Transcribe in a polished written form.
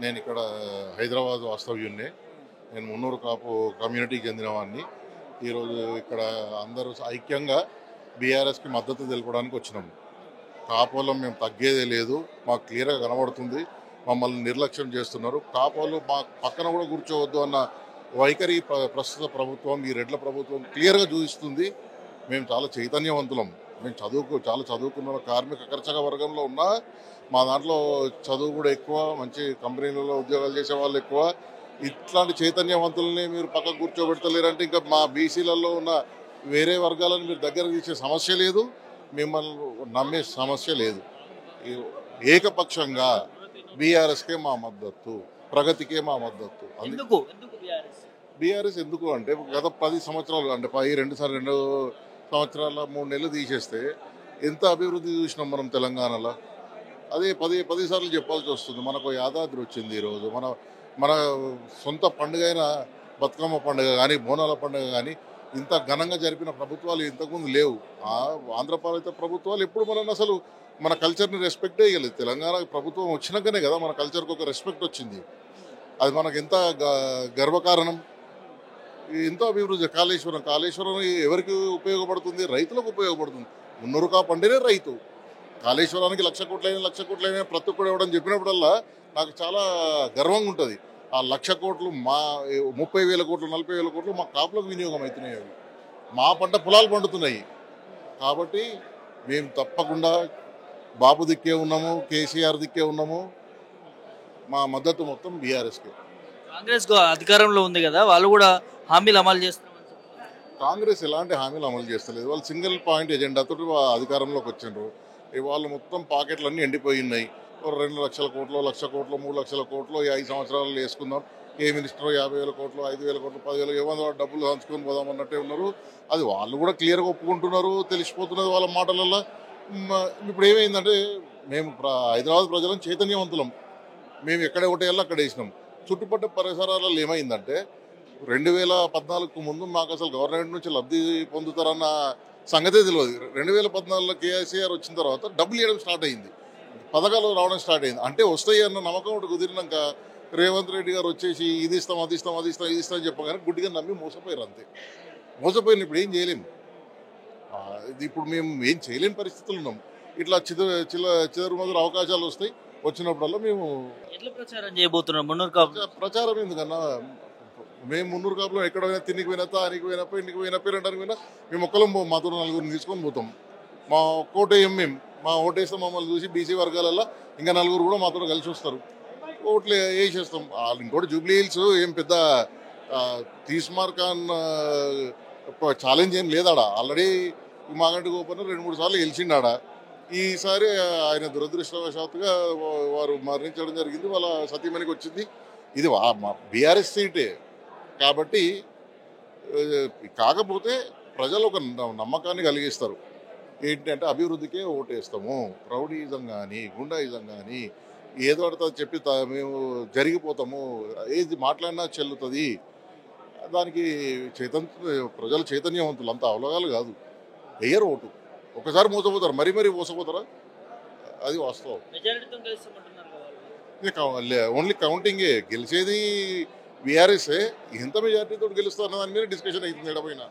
నేను ఇక్కడ హైదరాబాద్ వాస్తవ్యున్నే. నేను మున్నూరు కాపు కమ్యూనిటీకి చెందినవాడిని. ఈరోజు ఇక్కడ అందరూ ఐక్యంగా బీఆర్ఎస్కి మద్దతు తెలపడానికి వచ్చినాము. కాపోలం మేము తగ్గేదే లేదు, మాకు క్లియర్గా కనబడుతుంది. మమ్మల్ని నిర్లక్ష్యం చేస్తున్నారు. కాపోలు మా పక్కన కూడా కూర్చోవద్దు అన్న వైఖరి ప్రస్తుత ప్రభుత్వం, ఈ రెడ్ల ప్రభుత్వం క్లియర్గా చూపిస్తుంది. మేము చాలా చైతన్యవంతులం. మేము చాలా చదువుకున్న కార్మిక కర్షక వర్గంలో ఉన్నా మా దాంట్లో చదువు కూడా ఎక్కువ, మంచి కంపెనీలలో ఉద్యోగాలు చేసే వాళ్ళు ఎక్కువ. ఇట్లాంటి చైతన్యవంతులని మీరు పక్కకు కూర్చోబెడతలేరంటే ఇంకా మా బీసీలలో ఉన్న వేరే వర్గాలను మీరు దగ్గర తీసే సమస్య లేదు, మిమ్మల్ని నమ్మే సమస్య లేదు. ఏకపక్షంగా బీఆర్ఎస్కే మా మద్దతు, ప్రగతికే మా మద్దతు. బీఆర్ఎస్ ఎందుకు అంటే గత 10 సంవత్సరాలు అంటే 2 సంవత్సరాల 3 నెలలు తీసేస్తే ఎంత అభివృద్ధి చూసినాం మనం తెలంగాణలో. అదే 10 సార్లు చెప్పాల్సి వస్తుంది. మనకు యాదాద్రి వచ్చింది ఈరోజు. మన సొంత పండుగ అయిన బతుకమ్మ పండుగ కానీ, బోనాల పండుగ కానీ ఇంత ఘనంగా జరిపిన ప్రభుత్వాలు ఇంతకుముందు లేవు. ఆంధ్రపాలిత ప్రభుత్వాలు ఎప్పుడు అసలు మన కల్చర్ని రెస్పెక్టే ఇవ్వలేదు. తెలంగాణ ప్రభుత్వం వచ్చినాకనే కదా మన కల్చర్కి ఒక రెస్పెక్ట్ వచ్చింది. అది మనకు ఎంత గర్వకారణం. ఎంతో అభివృద్ధి. కాళేశ్వరం ఎవరికి ఉపయోగపడుతుంది? రైతులకు ఉపయోగపడుతుంది. మున్నూరు కాపు అంటేనే రైతు. కాళేశ్వరానికి 1,00,000 కోట్లైనా ప్రతి ఒక్కడు ఇవ్వడం చెప్పినప్పుడల్లా నాకు చాలా గర్వంగా ఉంటుంది. ఆ 1,00,000 కోట్లు మా 30,000 కోట్లు 40,000 కోట్లు మా కాపులకు వినియోగం అవుతున్నాయి. అవి మా పంట పొలాలు పండుతున్నాయి. కాబట్టి మేము తప్పకుండా బాబు దిక్కే ఉన్నాము, కేసీఆర్ దిక్కే ఉన్నాము. మా మద్దతు మొత్తం బీఆర్ఎస్కి. కాంగ్రెస్ అధికారంలో ఉంది కదా, వాళ్ళు కూడా హామీలు అమలు చేస్తున్నారు. కాంగ్రెస్ ఎలాంటి హామీలు అమలు చేస్తలేదు. వాళ్ళు సింగిల్ పాయింట్ ఎజెండాతో అధికారంలోకి వచ్చిండ్రు. వాళ్ళు మొత్తం పాకెట్లన్నీ ఎండిపోయి ఉన్నాయి. 2,00,000 కోట్లు, 1,00,000 కోట్లు, 3,00,000 కోట్లు ఈ 5 సంవత్సరాలు వేసుకుందాం. ఏ మినిస్టర్ 50,000 కోట్లు, 5,000 కోట్లు, 10,000 ఏమన్నా డబ్బులు పంచుకొని పోదామన్నట్టే ఉన్నారు. అది వాళ్ళు కూడా క్లియర్గా ఒప్పుకుంటున్నారు, తెలిసిపోతున్నది వాళ్ళ మాటలలో. ఇప్పుడు ఏమైందంటే మేము హైదరాబాద్ ప్రజలను చైతన్యవంతులం. మేము ఎక్కడ ఒకటేళ్ళలో అక్కడ వేసినాం. చుట్టుపక్కల పరిసరాలలో ఏమైందంటే 2014కు ముందు మాకు అసలు గవర్నమెంట్ నుంచి లబ్ధి పొందుతారన్న సంగతే తెలియదు. 2014లో కేసీఆర్ వచ్చిన తర్వాత డబ్బులు ఇవ్వడం స్టార్ట్ అయింది, పథకాలు రావడం స్టార్ట్ అయింది. అంటే వస్తాయి అన్న నమ్మకం ఒకటి కుదిరినాక రేవంత్ రెడ్డి గారు వచ్చేసి ఇది ఇస్తాం అది ఇస్తాం అని చెప్పగానే గుడ్డిగా నమ్మి మోసపోయారు. అంతే మోసపోయిన ఇప్పుడు ఏం చేయలేము. ఇప్పుడు మేము ఏం చేయలేని పరిస్థితులు ఉన్నాం. ఇట్లా చిదరుమదురు అవకాశాలు వస్తాయి. వచ్చినప్పుడల్లా మేము ఎట్లా ప్రచారం చేయబోతున్నాం మున్నూరు కాపు? ప్రచారం ఎందుకన్నా, మేము మున్నూరు కాపులో ఎక్కడైనా తిన్నికి పోయినా, తానికి పోయినా, ఇంటికి పోయినా, పేరెంటానికి పోయినా మేము ఒక్కలం మాతో 4 తీసుకొని పోతాం. మా ఓటేయం మేము మా ఓటేస్తే మమ్మల్ని చూసి బీసీ వర్గాలలో ఇంకా 4 కూడా మాతో కలిసి వస్తారు. ఓట్లు వేసేస్తాం. వాళ్ళు ఇంకోటి జూబ్లీ హిల్స్ ఏం పెద్ద తీస్మార్కాన్ ఛాలెంజ్ ఏం లేదాడ. ఆల్రెడీ మాగంటి గోపన్న 2-3 సార్లు గెలిచిండాడ. ఈసారి ఆయన దురదృష్టవశాత్తుగా వారు మరణించడం జరిగింది. వాళ్ళ సతీమణికి వచ్చింది. ఇది బీఆర్ఎస్ సీటే కాబట్టి. కాకపోతే ప్రజలు ఒక నమ్మకాన్ని కలిగిస్తారు. ఏంటంటే అభివృద్ధికే ఓటేస్తాము. రౌడీయిజం కానీ, గుండాయిజం కానీ ఏదో అడితే చెప్పి మేము జరిగిపోతాము, ఏది మాట్లాడినా చెల్లుతుంది. దానికి ప్రజలు చైతన్యవంతులు, అంత అవలగాలు కాదు. వేయరు ఓటు. ఒకసారి మోసపోతారు, మరీ మోసపోతారా? అది వాస్తవం. ఓన్లీ కౌంటింగే. గెలిచేది బీఆర్ఎస్ఏ. ఎంత మెజార్టీతో గెలుస్తారు అన్న దాని మీద డిస్కషన్ అవుతుంది ఎడపోయినా.